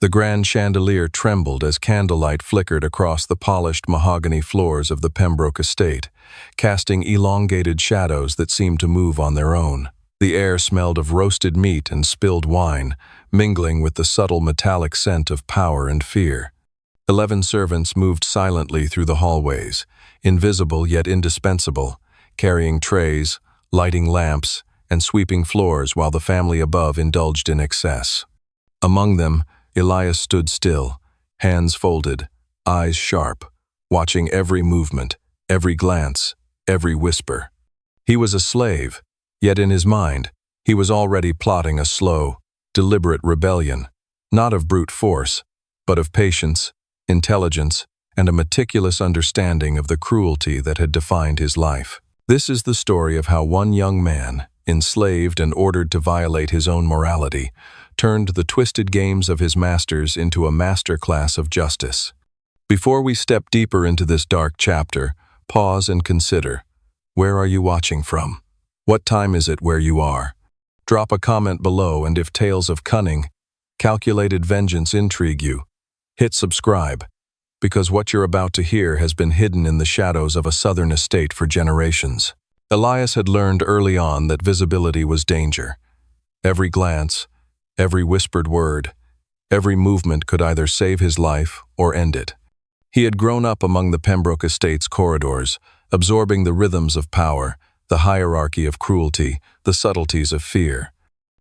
The grand chandelier trembled as candlelight flickered across the polished mahogany floors of the Pembroke estate, casting elongated shadows that seemed to move on their own. The air smelled of roasted meat and spilled wine, mingling with the subtle metallic scent of power and fear. 11 servants moved silently through the hallways, invisible yet indispensable, carrying trays, lighting lamps, and sweeping floors while the family above indulged in excess. Among them, Elias stood still, hands folded, eyes sharp, watching every movement, every glance, every whisper. He was a slave, yet in his mind, he was already plotting a slow, deliberate rebellion, not of brute force, but of patience, intelligence, and a meticulous understanding of the cruelty that had defined his life. This is the story of how one young man, enslaved and ordered to violate his own morality, turned the twisted games of his masters into a masterclass of justice. Before we step deeper into this dark chapter, pause and consider, where are you watching from? What time is it where you are? Drop a comment below, and if tales of cunning, calculated vengeance intrigue you, hit subscribe, because what you're about to hear has been hidden in the shadows of a southern estate for generations. Elias had learned early on that visibility was danger. Every glance, every whispered word, every movement could either save his life or end it. He had grown up among the Pembroke estate's corridors, absorbing the rhythms of power, the hierarchy of cruelty, the subtleties of fear.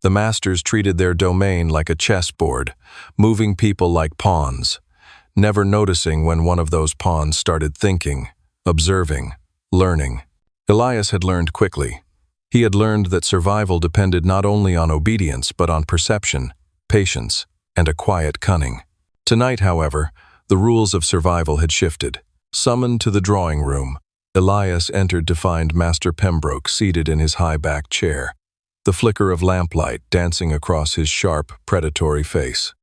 The masters treated their domain like a chessboard, moving people like pawns, never noticing when one of those pawns started thinking, observing, learning. Elias had learned quickly. He had learned that survival depended not only on obedience but on perception, patience, and a quiet cunning. Tonight, however, the rules of survival had shifted. Summoned to the drawing room, Elias entered to find Master Pembroke seated in his high-backed chair, the flicker of lamplight dancing across his sharp, predatory face.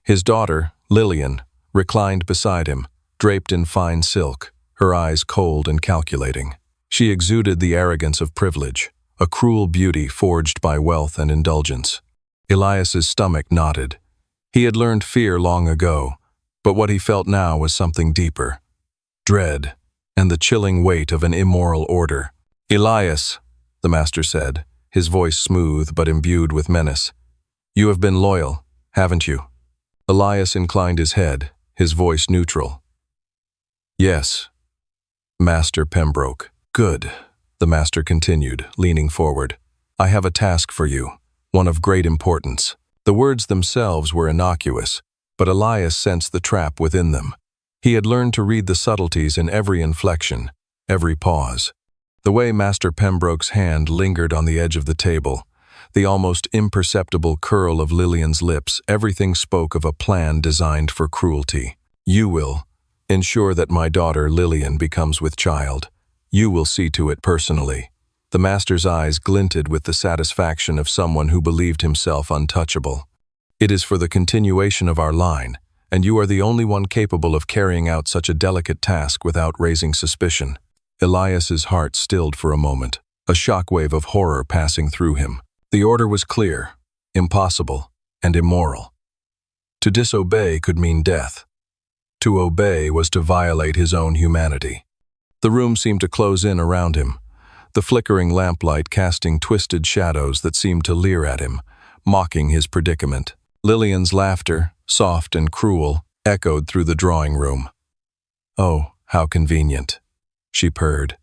His daughter, Lillian, reclined beside him, draped in fine silk, her eyes cold and calculating. She exuded the arrogance of privilege, a cruel beauty forged by wealth and indulgence. Elias's stomach knotted. He had learned fear long ago, but what he felt now was something deeper. Dread, and the chilling weight of an immoral order. "Elias," the master said, his voice smooth but imbued with menace. "You have been loyal, haven't you?" Elias inclined his head, his voice neutral. "Yes, Master Pembroke." "Good," the master continued, leaning forward. "I have a task for you, one of great importance." The words themselves were innocuous, but Elias sensed the trap within them. He had learned to read the subtleties in every inflection, every pause. The way Master Pembroke's hand lingered on the edge of the table, the almost imperceptible curl of Lillian's lips, everything spoke of a plan designed for cruelty. "You will ensure that my daughter Lillian becomes with child. You will see to it personally." The master's eyes glinted with the satisfaction of someone who believed himself untouchable. "It is for the continuation of our line, and you are the only one capable of carrying out such a delicate task without raising suspicion." Elias's heart stilled for a moment, a shockwave of horror passing through him. The order was clear, impossible, and immoral. To disobey could mean death. To obey was to violate his own humanity. The room seemed to close in around him, the flickering lamplight casting twisted shadows that seemed to leer at him, mocking his predicament. Lillian's laughter, soft and cruel, echoed through the drawing room. "Oh, how convenient," she purred,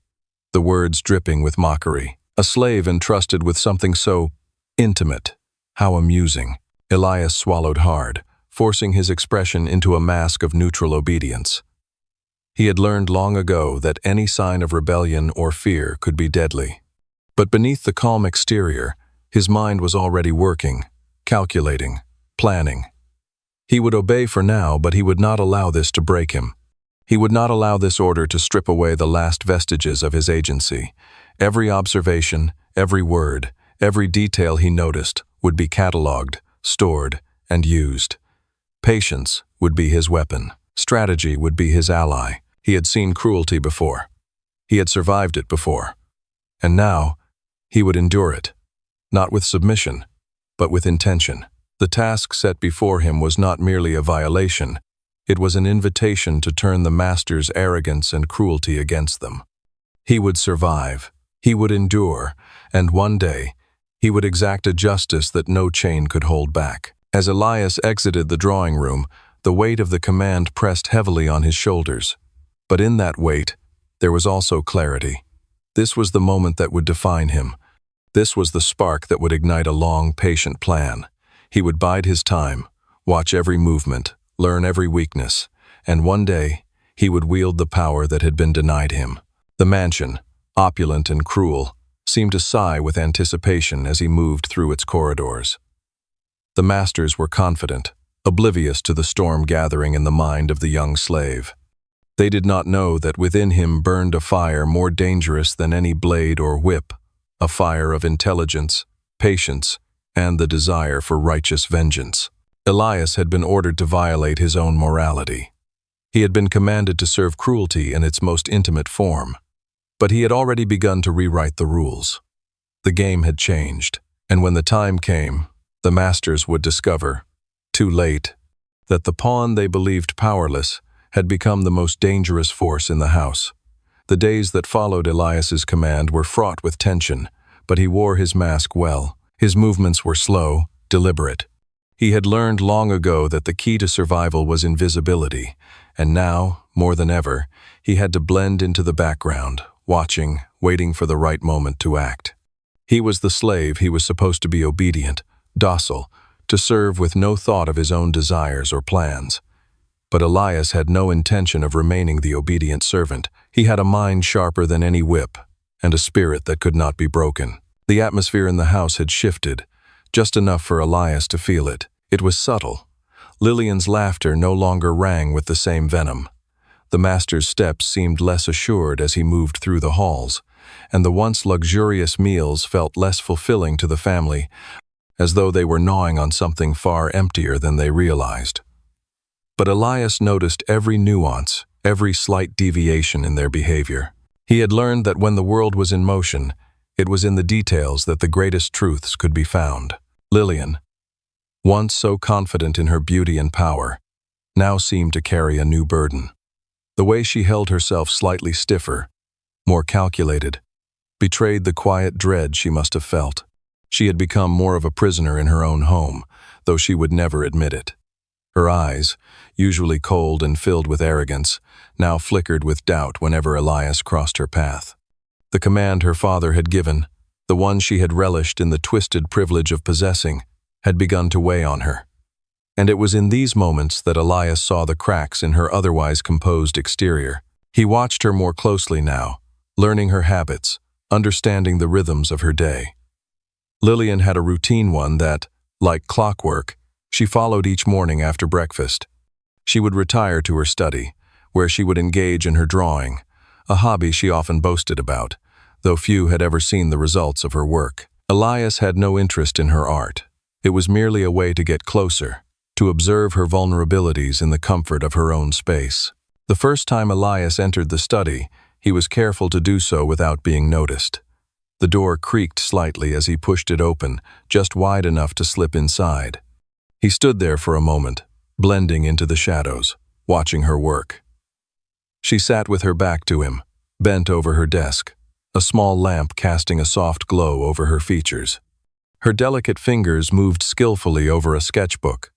the words dripping with mockery. A slave entrusted with something so intimate. How amusing. Elias swallowed hard, forcing his expression into a mask of neutral obedience. He had learned long ago that any sign of rebellion or fear could be deadly. But beneath the calm exterior, his mind was already working, calculating, planning. He would obey for now, but he would not allow this to break him. He would not allow this order to strip away the last vestiges of his agency. Every observation, every word, every detail he noticed would be catalogued, stored, and used. Patience would be his weapon. Strategy would be his ally. He had seen cruelty before. He had survived it before. And now, he would endure it, not with submission, but with intention. The task set before him was not merely a violation, it was an invitation to turn the master's arrogance and cruelty against them. He would survive, he would endure, and one day, he would exact a justice that no chain could hold back. As Elias exited the drawing room, the weight of the command pressed heavily on his shoulders. But in that weight, there was also clarity. This was the moment that would define him. This was the spark that would ignite a long, patient plan. He would bide his time, watch every movement, learn every weakness, and one day, he would wield the power that had been denied him. The mansion, opulent and cruel, seemed to sigh with anticipation as he moved through its corridors. The masters were confident, oblivious to the storm gathering in the mind of the young slave. They did not know that within him burned a fire more dangerous than any blade or whip, a fire of intelligence, patience, and the desire for righteous vengeance. Elias had been ordered to violate his own morality. He had been commanded to serve cruelty in its most intimate form. But he had already begun to rewrite the rules. The game had changed, and when the time came, the masters would discover, too late, that the pawn they believed powerless had become the most dangerous force in the house. The days that followed Elias's command were fraught with tension, but he wore his mask well. His movements were slow, deliberate. He had learned long ago that the key to survival was invisibility, and now, more than ever, he had to blend into the background, watching, waiting for the right moment to act. He was the slave. He was supposed to be obedient, docile, to serve with no thought of his own desires or plans. But Elias had no intention of remaining the obedient servant. He had a mind sharper than any whip, and a spirit that could not be broken. The atmosphere in the house had shifted, just enough for Elias to feel it. It was subtle. Lillian's laughter no longer rang with the same venom. The master's steps seemed less assured as he moved through the halls, and the once luxurious meals felt less fulfilling to the family, as though they were gnawing on something far emptier than they realized. But Elias noticed every nuance, every slight deviation in their behavior. He had learned that when the world was in motion, it was in the details that the greatest truths could be found. Lillian, once so confident in her beauty and power, now seemed to carry a new burden. The way she held herself slightly stiffer, more calculated, betrayed the quiet dread she must have felt. She had become more of a prisoner in her own home, though she would never admit it. Her eyes, usually cold and filled with arrogance, now flickered with doubt whenever Elias crossed her path. The command her father had given, the one she had relished in the twisted privilege of possessing, had begun to weigh on her. And it was in these moments that Elias saw the cracks in her otherwise composed exterior. He watched her more closely now, learning her habits, understanding the rhythms of her day. Lillian had a routine one that, like clockwork, she followed each morning after breakfast. She would retire to her study, where she would engage in her drawing, a hobby she often boasted about, though few had ever seen the results of her work. Elias had no interest in her art. It was merely a way to get closer, to observe her vulnerabilities in the comfort of her own space. The first time Elias entered the study, he was careful to do so without being noticed. The door creaked slightly as he pushed it open, just wide enough to slip inside. He stood there for a moment, blending into the shadows, watching her work. She sat with her back to him, bent over her desk, a small lamp casting a soft glow over her features. Her delicate fingers moved skillfully over a sketchbook,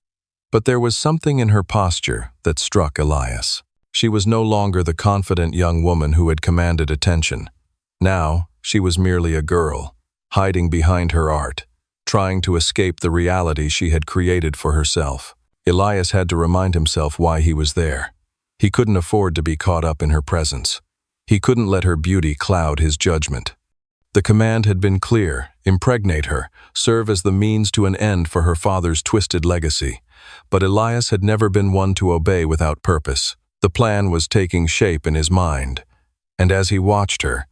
but there was something in her posture that struck Elias. She was no longer the confident young woman who had commanded attention. Now, she was merely a girl, hiding behind her art, trying to escape the reality she had created for herself. Elias had to remind himself why he was there. He couldn't afford to be caught up in her presence. He couldn't let her beauty cloud his judgment. The command had been clear: impregnate her, serve as the means to an end for her father's twisted legacy. But Elias had never been one to obey without purpose. The plan was taking shape in his mind, and as he watched her,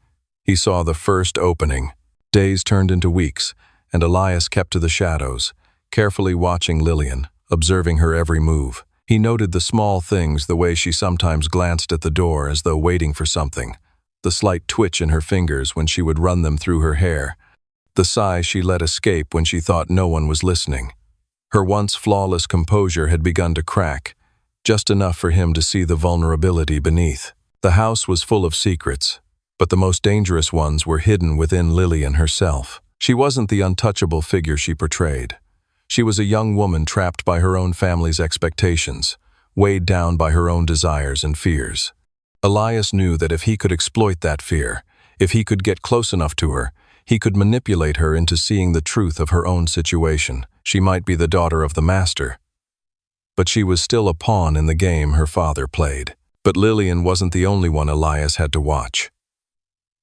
he saw the first opening. Days turned into weeks, and Elias kept to the shadows, carefully watching Lillian, observing her every move. He noted the small things, the way she sometimes glanced at the door as though waiting for something, the slight twitch in her fingers when she would run them through her hair, the sigh she let escape when she thought no one was listening. Her once flawless composure had begun to crack, just enough for him to see the vulnerability beneath. The house was full of secrets, but the most dangerous ones were hidden within Lillian herself. She wasn't the untouchable figure she portrayed. She was a young woman trapped by her own family's expectations, weighed down by her own desires and fears. Elias knew that if he could exploit that fear, if he could get close enough to her, he could manipulate her into seeing the truth of her own situation. She might be the daughter of the master, but she was still a pawn in the game her father played. But Lillian wasn't the only one Elias had to watch.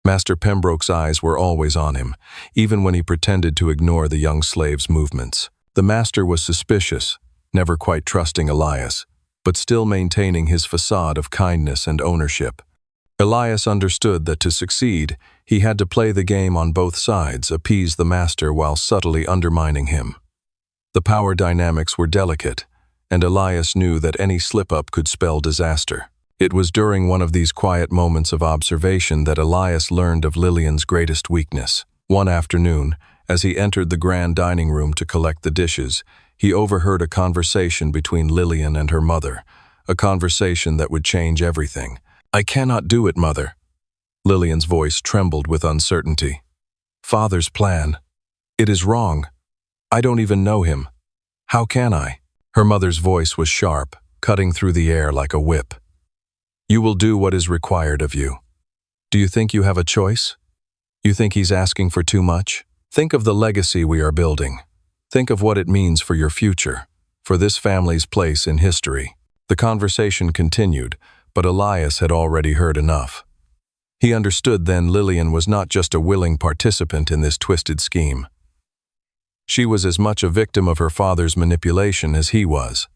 Master Pembroke's eyes were always on him, even when he pretended to ignore the young slave's movements. The master was suspicious, never quite trusting Elias, but still maintaining his facade of kindness and ownership. Elias understood that to succeed, he had to play the game on both sides, appease the master while subtly undermining him. The power dynamics were delicate, and Elias knew that any slip-up could spell disaster. It was during one of these quiet moments of observation that Elias learned of Lillian's greatest weakness. One afternoon, as he entered the grand dining room to collect the dishes, he overheard a conversation between Lillian and her mother, a conversation that would change everything. "I cannot do it, Mother." Lillian's voice trembled with uncertainty. "Father's plan. It is wrong. I don't even know him. How can I?" Her mother's voice was sharp, cutting through the air like a whip. "You will do what is required of you. Do you think you have a choice? You think he's asking for too much? Think of the legacy we are building. Think of what it means for your future, for this family's place in history." The conversation continued, but Elias had already heard enough. He understood then Lillian was not just a willing participant in this twisted scheme. She was as much a victim of her father's manipulation as he was.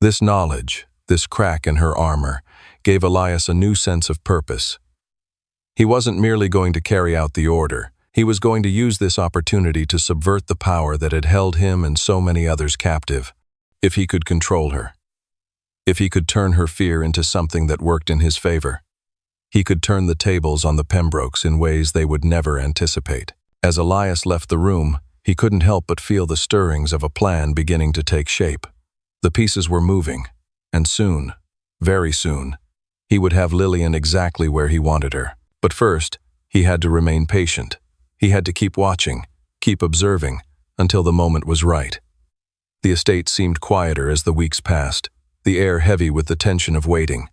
This knowledge, this crack in her armor, gave Elias a new sense of purpose. He wasn't merely going to carry out the order. He was going to use this opportunity to subvert the power that had held him and so many others captive. If he could control her, if he could turn her fear into something that worked in his favor, he could turn the tables on the Pembrokes in ways they would never anticipate. As Elias left the room, he couldn't help but feel the stirrings of a plan beginning to take shape. The pieces were moving, and soon, very soon, he would have Lillian exactly where he wanted her. But first, he had to remain patient. He had to keep watching, keep observing, until the moment was right. The estate seemed quieter as the weeks passed, the air heavy with the tension of waiting.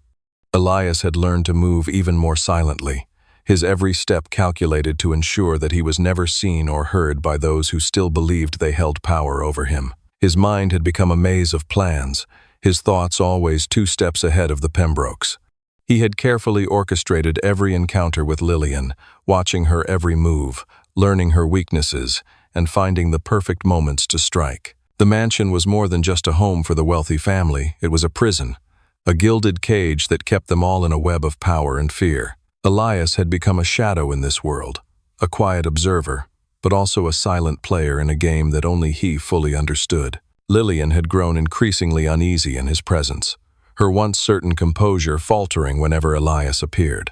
Elias had learned to move even more silently, his every step calculated to ensure that he was never seen or heard by those who still believed they held power over him. His mind had become a maze of plans, his thoughts always 2 steps ahead of the Pembrokes. He had carefully orchestrated every encounter with Lillian, watching her every move, learning her weaknesses, and finding the perfect moments to strike. The mansion was more than just a home for the wealthy family, it was a prison, a gilded cage that kept them all in a web of power and fear. Elias had become a shadow in this world, a quiet observer, but also a silent player in a game that only he fully understood. Lillian had grown increasingly uneasy in his presence, her once certain composure faltering whenever Elias appeared.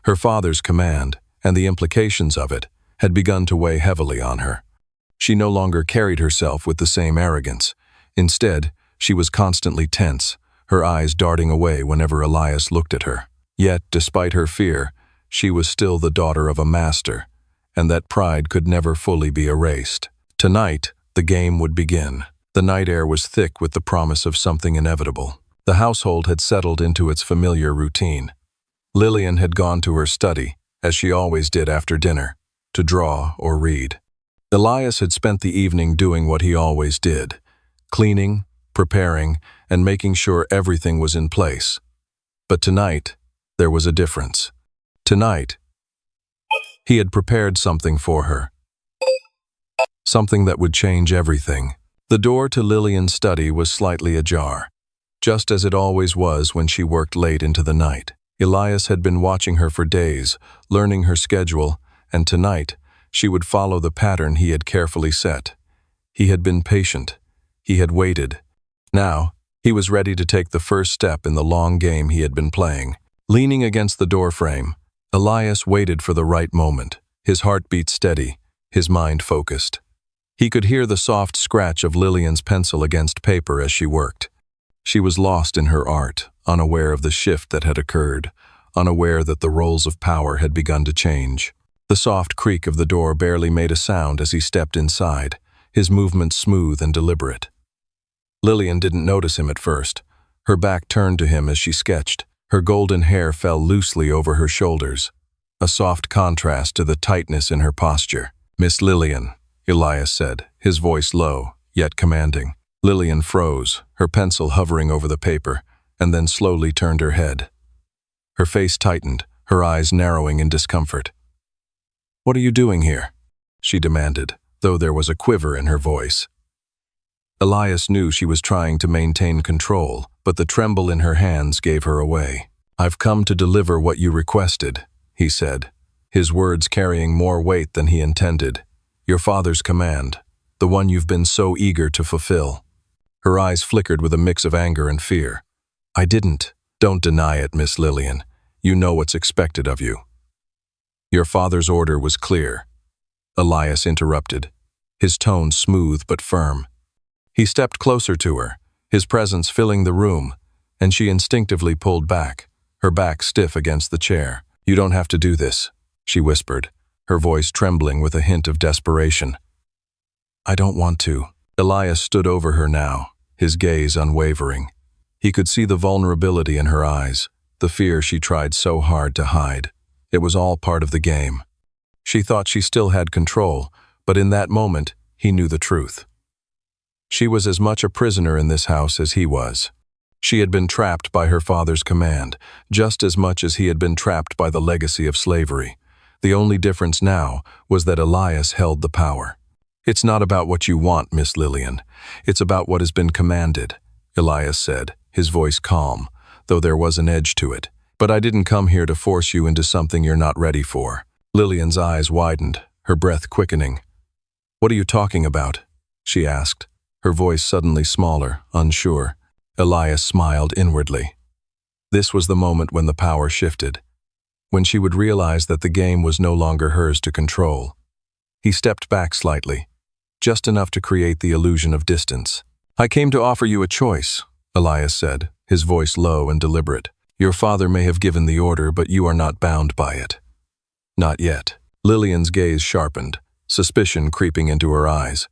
Her father's command, and the implications of it, had begun to weigh heavily on her. She no longer carried herself with the same arrogance. Instead, she was constantly tense, her eyes darting away whenever Elias looked at her. Yet, despite her fear, she was still the daughter of a master, and that pride could never fully be erased. Tonight, the game would begin. The night air was thick with the promise of something inevitable. The household had settled into its familiar routine. Lillian had gone to her study, as she always did after dinner, to draw or read. Elias had spent the evening doing what he always did, cleaning, preparing, and making sure everything was in place. But tonight, there was a difference. Tonight, he had prepared something for her. Something that would change everything. The door to Lillian's study was slightly ajar, just as it always was when she worked late into the night. Elias had been watching her for days, learning her schedule, and tonight, she would follow the pattern he had carefully set. He had been patient. He had waited. Now, he was ready to take the first step in the long game he had been playing. Leaning against the doorframe, Elias waited for the right moment, his heartbeat steady, his mind focused. He could hear the soft scratch of Lillian's pencil against paper as she worked. She was lost in her art, unaware of the shift that had occurred, unaware that the roles of power had begun to change. The soft creak of the door barely made a sound as he stepped inside, his movements smooth and deliberate. Lillian didn't notice him at first. Her back turned to him as she sketched. Her golden hair fell loosely over her shoulders, a soft contrast to the tightness in her posture. "Miss Lillian," Elias said, his voice low, yet commanding. Lillian froze, her pencil hovering over the paper, and then slowly turned her head. Her face tightened, her eyes narrowing in discomfort. "What are you doing here?" she demanded, though there was a quiver in her voice. Elias knew she was trying to maintain control, but the tremble in her hands gave her away. "I've come to deliver what you requested," he said, his words carrying more weight than he intended. "Your father's command, the one you've been so eager to fulfill." Her eyes flickered with a mix of anger and fear. "I didn't. Don't deny it, Miss Lillian. You know what's expected of you." "Your father's order was clear," Elias interrupted, his tone smooth but firm. He stepped closer to her, his presence filling the room, and she instinctively pulled back, her back stiff against the chair. "You don't have to do this," she whispered, her voice trembling with a hint of desperation. "I don't want to." Elias stood over her now, his gaze unwavering. He could see the vulnerability in her eyes, the fear she tried so hard to hide. It was all part of the game. She thought she still had control, but in that moment, he knew the truth. She was as much a prisoner in this house as he was. She had been trapped by her father's command, just as much as he had been trapped by the legacy of slavery. The only difference now was that Elias held the power. "It's not about what you want, Miss Lillian. It's about what has been commanded," Elias said, his voice calm, though there was an edge to it. "But I didn't come here to force you into something you're not ready for." Lillian's eyes widened, her breath quickening. "What are you talking about?" she asked, her voice suddenly smaller, unsure. Elias smiled inwardly. This was the moment when the power shifted, when she would realize that the game was no longer hers to control. He stepped back slightly, just enough to create the illusion of distance. "I came to offer you a choice," Elias said, his voice low and deliberate. "Your father may have given the order, but you are not bound by it." "Not yet." Lillian's gaze sharpened, suspicion creeping into her eyes.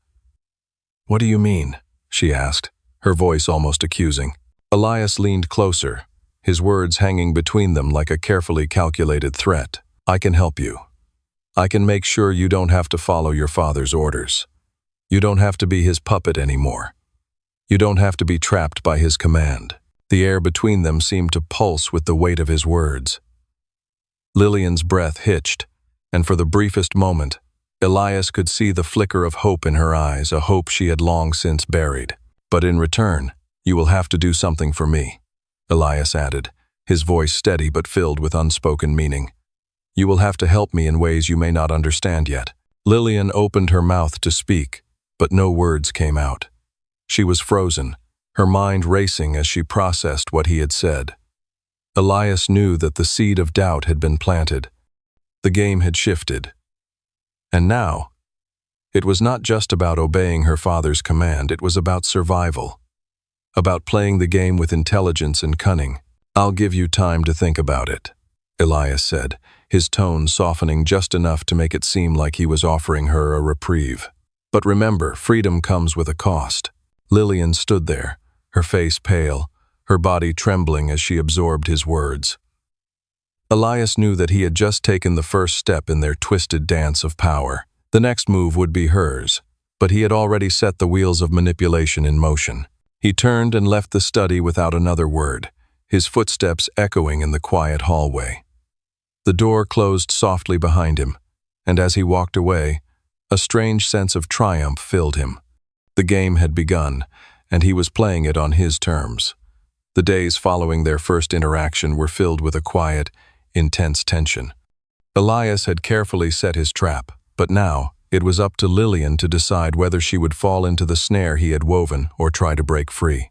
"What do you mean?" she asked, her voice almost accusing. Elias leaned closer, his words hanging between them like a carefully calculated threat. "I can help you. I can make sure you don't have to follow your father's orders. You don't have to be his puppet anymore. You don't have to be trapped by his command." The air between them seemed to pulse with the weight of his words. Lillian's breath hitched, and for the briefest moment, Elias could see the flicker of hope in her eyes, a hope she had long since buried. "But in return, you will have to do something for me," Elias added, his voice steady but filled with unspoken meaning. "You will have to help me in ways you may not understand yet." Lillian opened her mouth to speak, but no words came out. She was frozen, her mind racing as she processed what he had said. Elias knew that the seed of doubt had been planted. The game had shifted. And now, it was not just about obeying her father's command, it was about survival, about playing the game with intelligence and cunning. "I'll give you time to think about it," Elias said, his tone softening just enough to make it seem like he was offering her a reprieve. "But remember, freedom comes with a cost." Lillian stood there, her face pale, her body trembling as she absorbed his words. Elias knew that he had just taken the first step in their twisted dance of power. The next move would be hers, but he had already set the wheels of manipulation in motion. He turned and left the study without another word, his footsteps echoing in the quiet hallway. The door closed softly behind him, and as he walked away, a strange sense of triumph filled him. The game had begun, and he was playing it on his terms. The days following their first interaction were filled with a quiet, intense tension. Elias had carefully set his trap, but now it was up to Lillian to decide whether she would fall into the snare he had woven or try to break free.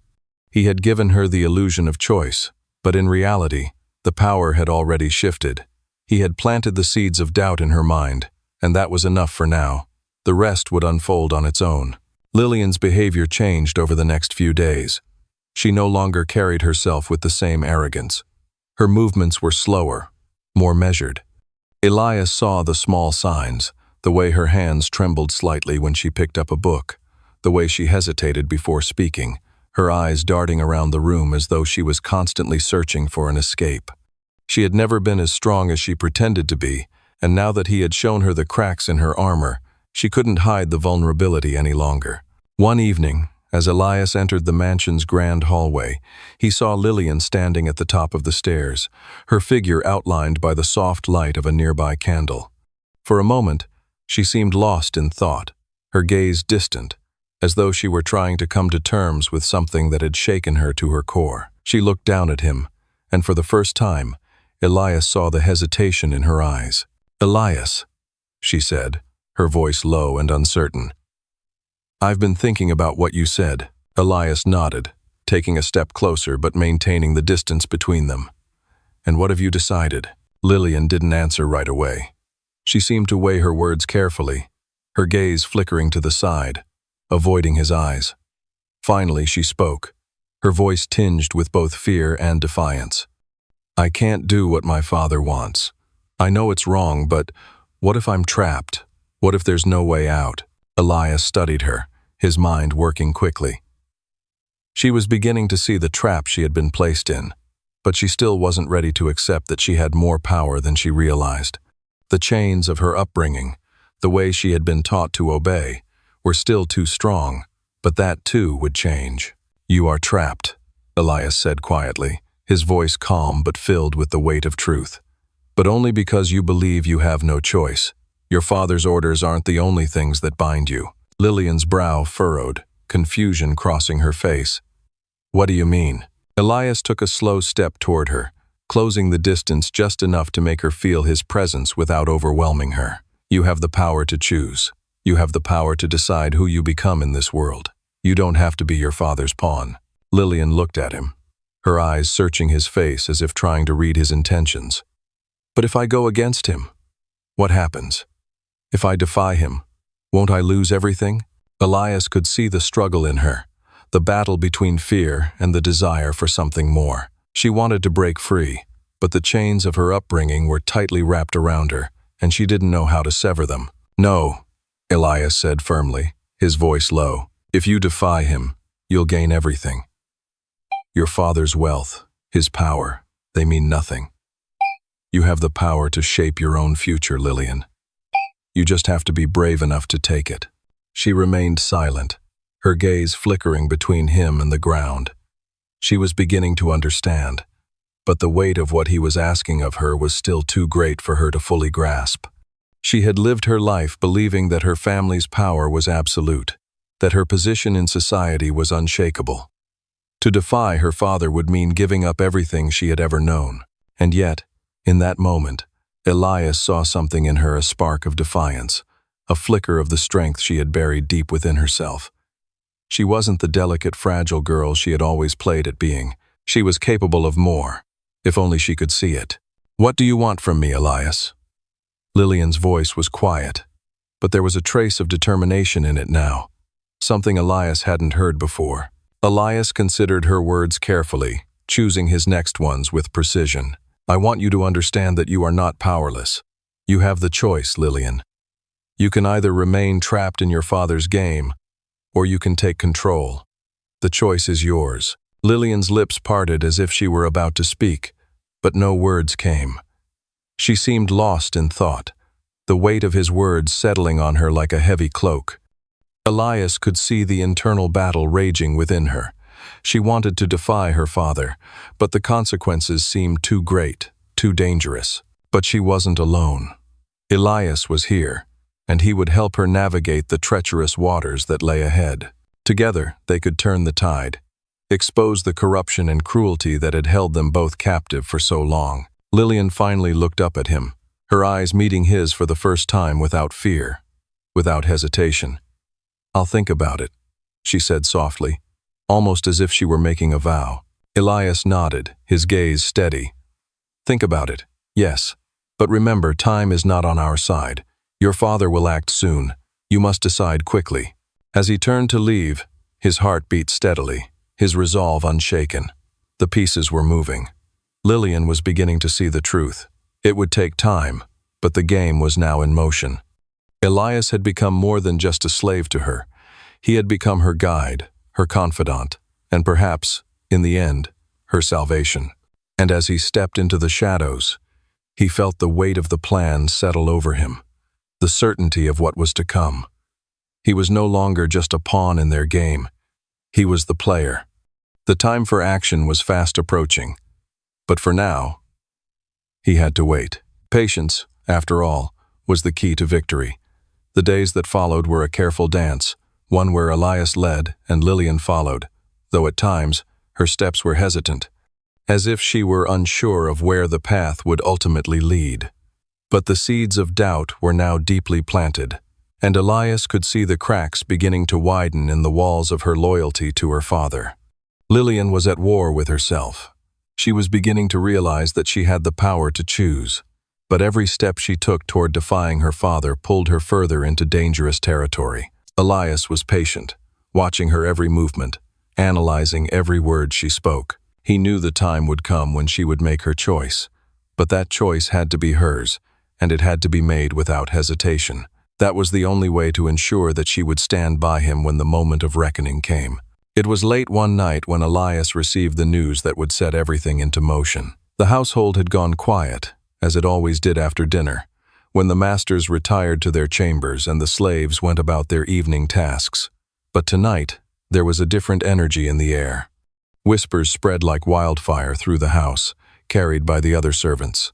He had given her the illusion of choice, but in reality, the power had already shifted. He had planted the seeds of doubt in her mind, and that was enough for now. The rest would unfold on its own. Lillian's behavior changed over the next few days. She no longer carried herself with the same arrogance. Her movements were slower, more measured. Elias saw the small signs, the way her hands trembled slightly when she picked up a book, the way she hesitated before speaking, her eyes darting around the room as though she was constantly searching for an escape. She had never been as strong as she pretended to be, and now that he had shown her the cracks in her armor, she couldn't hide the vulnerability any longer. One evening, as Elias entered the mansion's grand hallway, he saw Lillian standing at the top of the stairs, her figure outlined by the soft light of a nearby candle. For a moment, she seemed lost in thought, her gaze distant, as though she were trying to come to terms with something that had shaken her to her core. She looked down at him, and for the first time, Elias saw the hesitation in her eyes. "Elias," she said, her voice low and uncertain. "I've been thinking about what you said." Elias nodded, taking a step closer but maintaining the distance between them. "And what have you decided?" Lillian didn't answer right away. She seemed to weigh her words carefully, her gaze flickering to the side, avoiding his eyes. Finally, she spoke, her voice tinged with both fear and defiance. "I can't do what my father wants. I know it's wrong, but what if I'm trapped? What if there's no way out?" Elias studied her, his mind working quickly. She was beginning to see the trap she had been placed in, but she still wasn't ready to accept that she had more power than she realized. The chains of her upbringing, the way she had been taught to obey, were still too strong, but that too would change. "You are trapped," Elias said quietly, his voice calm but filled with the weight of truth. "But only because you believe you have no choice. Your father's orders aren't the only things that bind you." Lillian's brow furrowed, confusion crossing her face. "What do you mean?" Elias took a slow step toward her, closing the distance just enough to make her feel his presence without overwhelming her. "You have the power to choose. You have the power to decide who you become in this world. You don't have to be your father's pawn." Lillian looked at him, her eyes searching his face as if trying to read his intentions. "But if I go against him, what happens? If I defy him, won't I lose everything?" Elias could see the struggle in her, the battle between fear and the desire for something more. She wanted to break free, but the chains of her upbringing were tightly wrapped around her, and she didn't know how to sever them. "No," Elias said firmly, his voice low. "If you defy him, you'll gain everything. Your father's wealth, his power, they mean nothing. You have the power to shape your own future, Lillian. You just have to be brave enough to take it." She remained silent, her gaze flickering between him and the ground. She was beginning to understand, but the weight of what he was asking of her was still too great for her to fully grasp. She had lived her life believing that her family's power was absolute, that her position in society was unshakable. To defy her father would mean giving up everything she had ever known. And yet, in that moment, Elias saw something in her, a spark of defiance, a flicker of the strength she had buried deep within herself. She wasn't the delicate, fragile girl she had always played at being. She was capable of more, if only she could see it. "What do you want from me, Elias?" Lillian's voice was quiet, but there was a trace of determination in it now, something Elias hadn't heard before. Elias considered her words carefully, choosing his next ones with precision. "I want you to understand that you are not powerless. You have the choice, Lillian. You can either remain trapped in your father's game, or you can take control. The choice is yours." Lillian's lips parted as if she were about to speak, but no words came. She seemed lost in thought, the weight of his words settling on her like a heavy cloak. Elias could see the internal battle raging within her. She wanted to defy her father, but the consequences seemed too great, too dangerous. But she wasn't alone. Elias was here, and he would help her navigate the treacherous waters that lay ahead. Together, they could turn the tide, expose the corruption and cruelty that had held them both captive for so long. Lillian finally looked up at him, her eyes meeting his for the first time without fear, without hesitation. "I'll think about it," she said softly, almost as if she were making a vow. Elias nodded, his gaze steady. "Think about it, yes. But remember, time is not on our side. Your father will act soon. You must decide quickly." As he turned to leave, his heart beat steadily, his resolve unshaken. The pieces were moving. Lillian was beginning to see the truth. It would take time, but the game was now in motion. Elias had become more than just a slave to her. He had become her guide, her confidant, and perhaps, in the end, her salvation. And as he stepped into the shadows, he felt the weight of the plan settle over him, the certainty of what was to come. He was no longer just a pawn in their game. He was the player. The time for action was fast approaching. But for now, he had to wait. Patience, after all, was the key to victory. The days that followed were a careful dance, one where Elias led and Lillian followed, though at times her steps were hesitant, as if she were unsure of where the path would ultimately lead. But the seeds of doubt were now deeply planted, and Elias could see the cracks beginning to widen in the walls of her loyalty to her father. Lillian was at war with herself. She was beginning to realize that she had the power to choose, but every step she took toward defying her father pulled her further into dangerous territory. Elias was patient, watching her every movement, analyzing every word she spoke. He knew the time would come when she would make her choice, but that choice had to be hers, and it had to be made without hesitation. That was the only way to ensure that she would stand by him when the moment of reckoning came. It was late one night when Elias received the news that would set everything into motion. The household had gone quiet, as it always did after dinner, when the masters retired to their chambers and the slaves went about their evening tasks. But tonight, there was a different energy in the air. Whispers spread like wildfire through the house, carried by the other servants.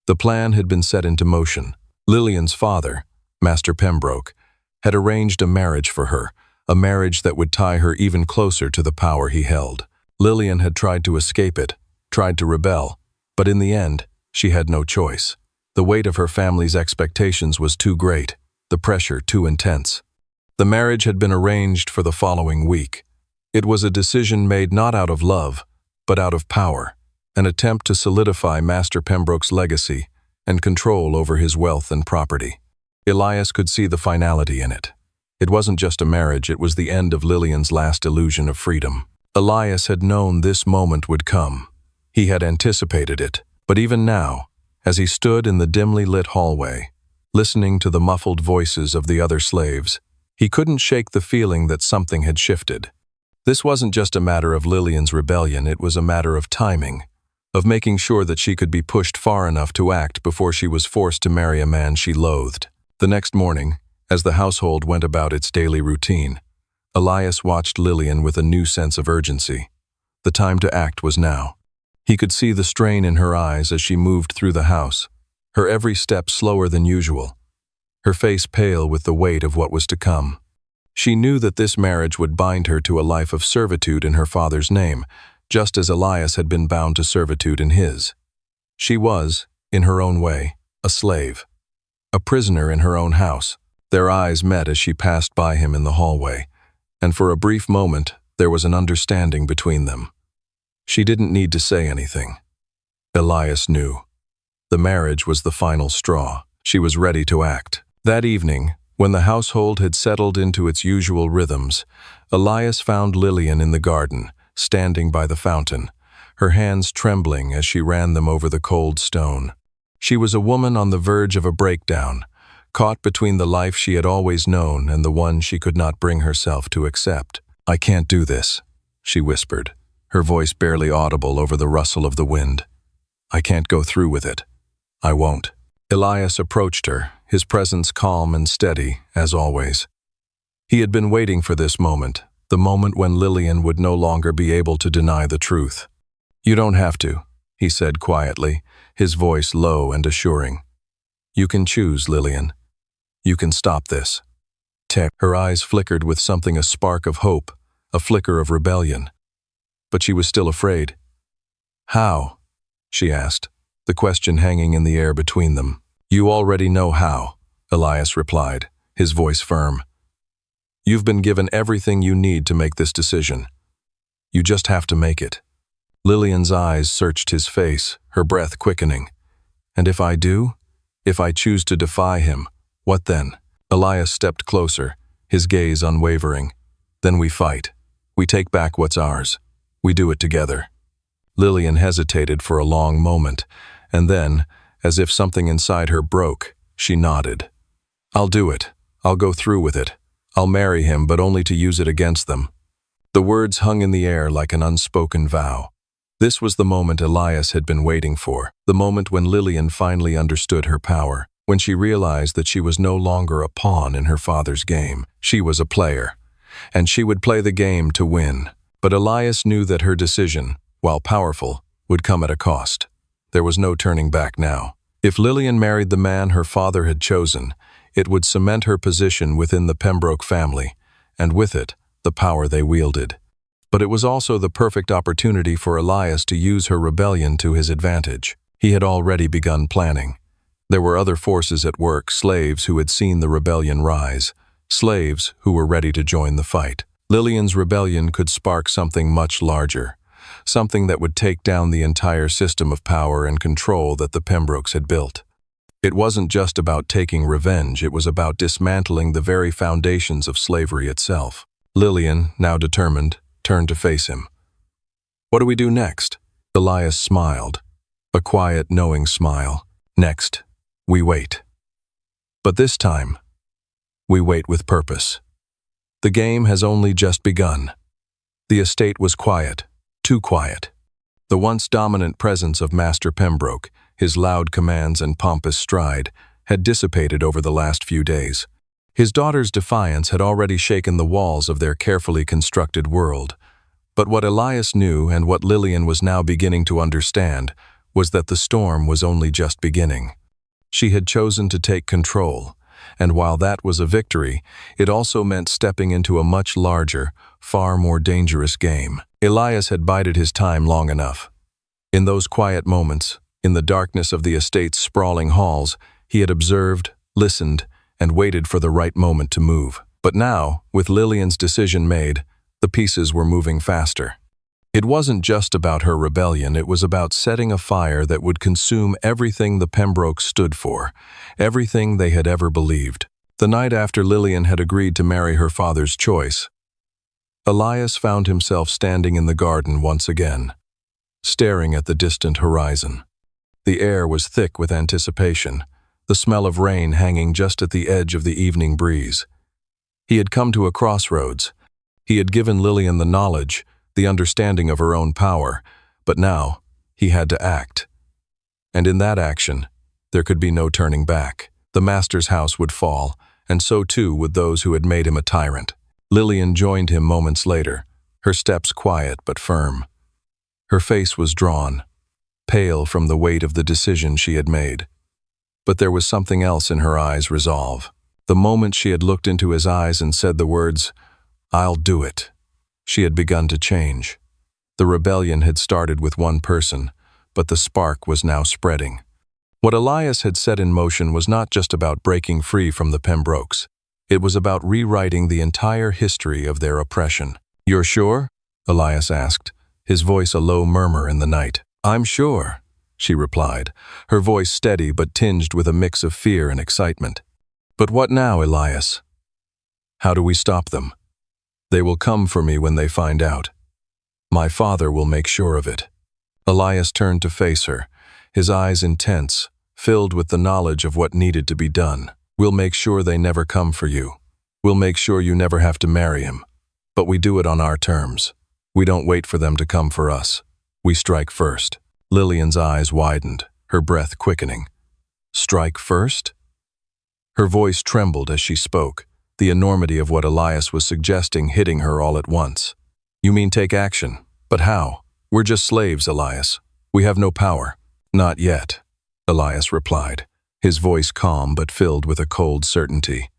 The plan had been set into motion. Lillian's father, Master Pembroke, had arranged a marriage for her, a marriage that would tie her even closer to the power he held. Lillian had tried to escape it, tried to rebel, but in the end, she had no choice. The weight of her family's expectations was too great, the pressure too intense. The marriage had been arranged for the following week. It was a decision made not out of love, but out of power, an attempt to solidify Master Pembroke's legacy and control over his wealth and property. Elias could see the finality in it. It wasn't just a marriage, it was the end of Lillian's last illusion of freedom. Elias had known this moment would come. He had anticipated it, but even now, as he stood in the dimly lit hallway, listening to the muffled voices of the other slaves, he couldn't shake the feeling that something had shifted. This wasn't just a matter of Lillian's rebellion, it was a matter of timing, of making sure that she could be pushed far enough to act before she was forced to marry a man she loathed. The next morning, as the household went about its daily routine, Elias watched Lillian with a new sense of urgency. The time to act was now. He could see the strain in her eyes as she moved through the house, her every step slower than usual, her face pale with the weight of what was to come. She knew that this marriage would bind her to a life of servitude in her father's name, just as Elias had been bound to servitude in his. She was, in her own way, a slave, a prisoner in her own house. Their eyes met as she passed by him in the hallway, and for a brief moment there was an understanding between them. She didn't need to say anything. Elias knew. The marriage was the final straw. She was ready to act. That evening, when the household had settled into its usual rhythms, Elias found Lillian in the garden, standing by the fountain, her hands trembling as she ran them over the cold stone. She was a woman on the verge of a breakdown, caught between the life she had always known and the one she could not bring herself to accept. "I can't do this," she whispered, her voice barely audible over the rustle of the wind. "I can't go through with it. I won't." Elias approached her, his presence calm and steady, as always. He had been waiting for this moment, the moment when Lillian would no longer be able to deny the truth. "You don't have to," he said quietly, his voice low and assuring. "You can choose, Lillian. You can stop this." Her eyes flickered with something, a spark of hope, a flicker of rebellion. But she was still afraid. "How?" she asked, the question hanging in the air between them. "You already know how," Elias replied, his voice firm. "You've been given everything you need to make this decision. You just have to make it." Lillian's eyes searched his face, her breath quickening. "And if I do? If I choose to defy him, what then?" Elias stepped closer, his gaze unwavering. Then we fight. We take back what's ours. We do it together. Lillian hesitated for a long moment, and then, as if something inside her broke, she nodded. I'll do it. I'll go through with it. I'll marry him, but only to use it against them. The words hung in the air like an unspoken vow. This was the moment Elias had been waiting for, the moment when Lillian finally understood her power, when she realized that she was no longer a pawn in her father's game. She was a player, and she would play the game to win. But Elias knew that her decision, while powerful, would come at a cost. There was no turning back now. If Lillian married the man her father had chosen, it would cement her position within the Pembroke family, and with it, the power they wielded. But it was also the perfect opportunity for Elias to use her rebellion to his advantage. He had already begun planning. There were other forces at work, slaves who had seen the rebellion rise, slaves who were ready to join the fight. Lillian's rebellion could spark something much larger, something that would take down the entire system of power and control that the Pembrokes had built. It wasn't just about taking revenge, it was about dismantling the very foundations of slavery itself. Lillian, now determined, turned to face him. What do we do next? Elias smiled, a quiet, knowing smile. Next, we wait. But this time, we wait with purpose. The game has only just begun. The estate was quiet, too quiet. The once dominant presence of Master Pembroke, his loud commands and pompous stride, had dissipated over the last few days. His daughter's defiance had already shaken the walls of their carefully constructed world. But what Elias knew, and what Lillian was now beginning to understand, was that the storm was only just beginning. She had chosen to take control, and while that was a victory, it also meant stepping into a much larger, far more dangerous game. Elias had bided his time long enough. In those quiet moments, in the darkness of the estate's sprawling halls, he had observed, listened, and waited for the right moment to move. But now, with Lillian's decision made, the pieces were moving faster. It wasn't just about her rebellion, it was about setting a fire that would consume everything the Pembrokes stood for, everything they had ever believed. The night after Lillian had agreed to marry her father's choice, Elias found himself standing in the garden once again, staring at the distant horizon. The air was thick with anticipation, the smell of rain hanging just at the edge of the evening breeze. He had come to a crossroads. He had given Lillian the knowledge, the understanding of her own power, but now he had to act. And in that action, there could be no turning back. The master's house would fall, and so too would those who had made him a tyrant. Lillian joined him moments later, her steps quiet but firm. Her face was drawn, pale from the weight of the decision she had made. But there was something else in her eyes' resolve. The moment she had looked into his eyes and said the words, "I'll do it," she had begun to change. The rebellion had started with one person, but the spark was now spreading. What Elias had set in motion was not just about breaking free from the Pembrokes. It was about rewriting the entire history of their oppression. "You're sure?" Elias asked, his voice a low murmur in the night. "I'm sure," she replied, her voice steady but tinged with a mix of fear and excitement. "But what now, Elias? How do we stop them? They will come for me when they find out. My father will make sure of it." Elias turned to face her, his eyes intense, filled with the knowledge of what needed to be done. "We'll make sure they never come for you. We'll make sure you never have to marry him. But we do it on our terms. We don't wait for them to come for us. We strike first." Lillian's eyes widened, her breath quickening. "Strike first?" Her voice trembled as she spoke, the enormity of what Elias was suggesting hitting her all at once. "You mean take action? But how? We're just slaves, Elias. We have no power." "Not yet," Elias replied, his voice calm but filled with a cold certainty.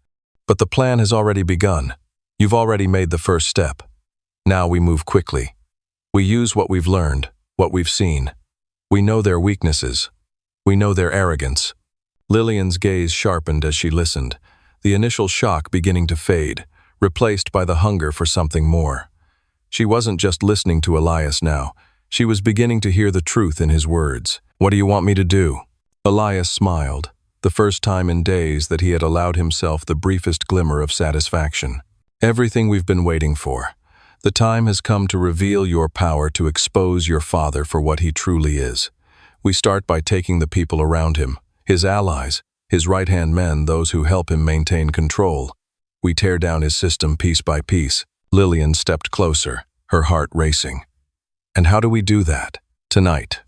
"But the plan has already begun. You've already made the first step. Now we move quickly. We use what we've learned, what we've seen. We know their weaknesses. We know their arrogance." Lillian's gaze sharpened as she listened, the initial shock beginning to fade, replaced by the hunger for something more. She wasn't just listening to Elias now. She was beginning to hear the truth in his words. "What do you want me to do?" Elias smiled, the first time in days that he had allowed himself the briefest glimmer of satisfaction. Everything we've been waiting for. The time has come to reveal your power, to expose your father for what he truly is. We start by taking the people around him, his allies, his right-hand men, those who help him maintain control. We tear down his system piece by piece. Lillian stepped closer, her heart racing. And how do we do that? Tonight,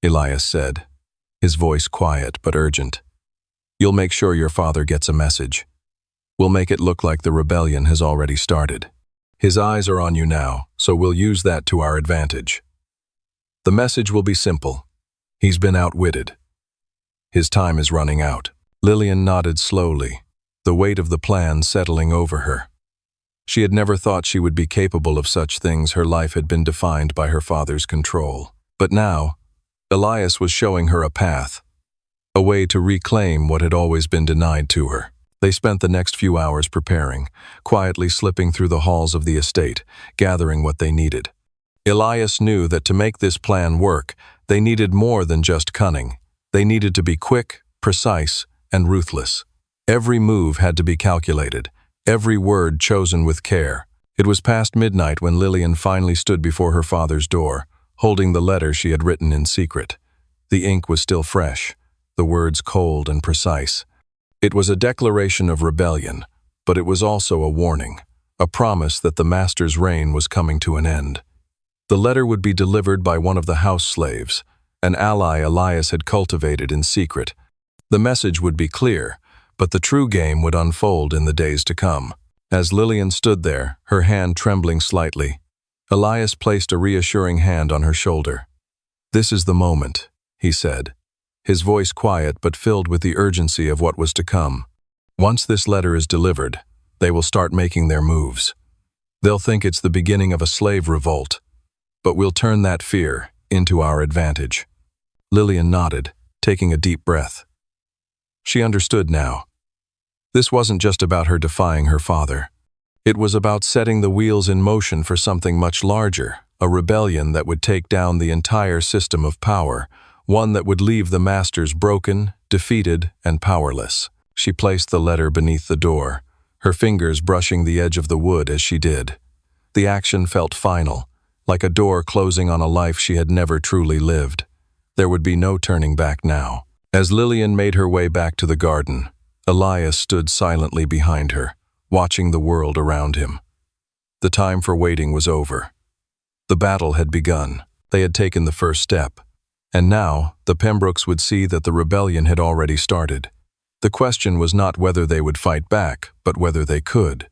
Elias said, his voice quiet but urgent. You'll make sure your father gets a message. We'll make it look like the rebellion has already started. His eyes are on you now, so we'll use that to our advantage. The message will be simple. He's been outwitted. His time is running out. Lillian nodded slowly, the weight of the plan settling over her. She had never thought she would be capable of such things. Her life had been defined by her father's control. But now, Elias was showing her a path, a way to reclaim what had always been denied to her. They spent the next few hours preparing, quietly slipping through the halls of the estate, gathering what they needed. Elias knew that to make this plan work, they needed more than just cunning. They needed to be quick, precise, and ruthless. Every move had to be calculated, every word chosen with care. It was past midnight when Lillian finally stood before her father's door, holding the letter she had written in secret. The ink was still fresh, the words cold and precise. It was a declaration of rebellion, but it was also a warning, a promise that the master's reign was coming to an end. The letter would be delivered by one of the house slaves, an ally Elias had cultivated in secret. The message would be clear, but the true game would unfold in the days to come. As Lillian stood there, her hand trembling slightly, Elias placed a reassuring hand on her shoulder. "This is the moment," he said, his voice quiet but filled with the urgency of what was to come. "Once this letter is delivered, they will start making their moves. They'll think it's the beginning of a slave revolt, but we'll turn that fear into our advantage." Lillian nodded, taking a deep breath. She understood now. This wasn't just about her defying her father. It was about setting the wheels in motion for something much larger, a rebellion that would take down the entire system of power, one that would leave the masters broken, defeated, and powerless. She placed the letter beneath the door, her fingers brushing the edge of the wood as she did. The action felt final, like a door closing on a life she had never truly lived. There would be no turning back now. As Lillian made her way back to the garden, Elias stood silently behind her, watching the world around him. The time for waiting was over. The battle had begun. They had taken the first step. And now, the Pembrokes would see that the rebellion had already started. The question was not whether they would fight back, but whether they could.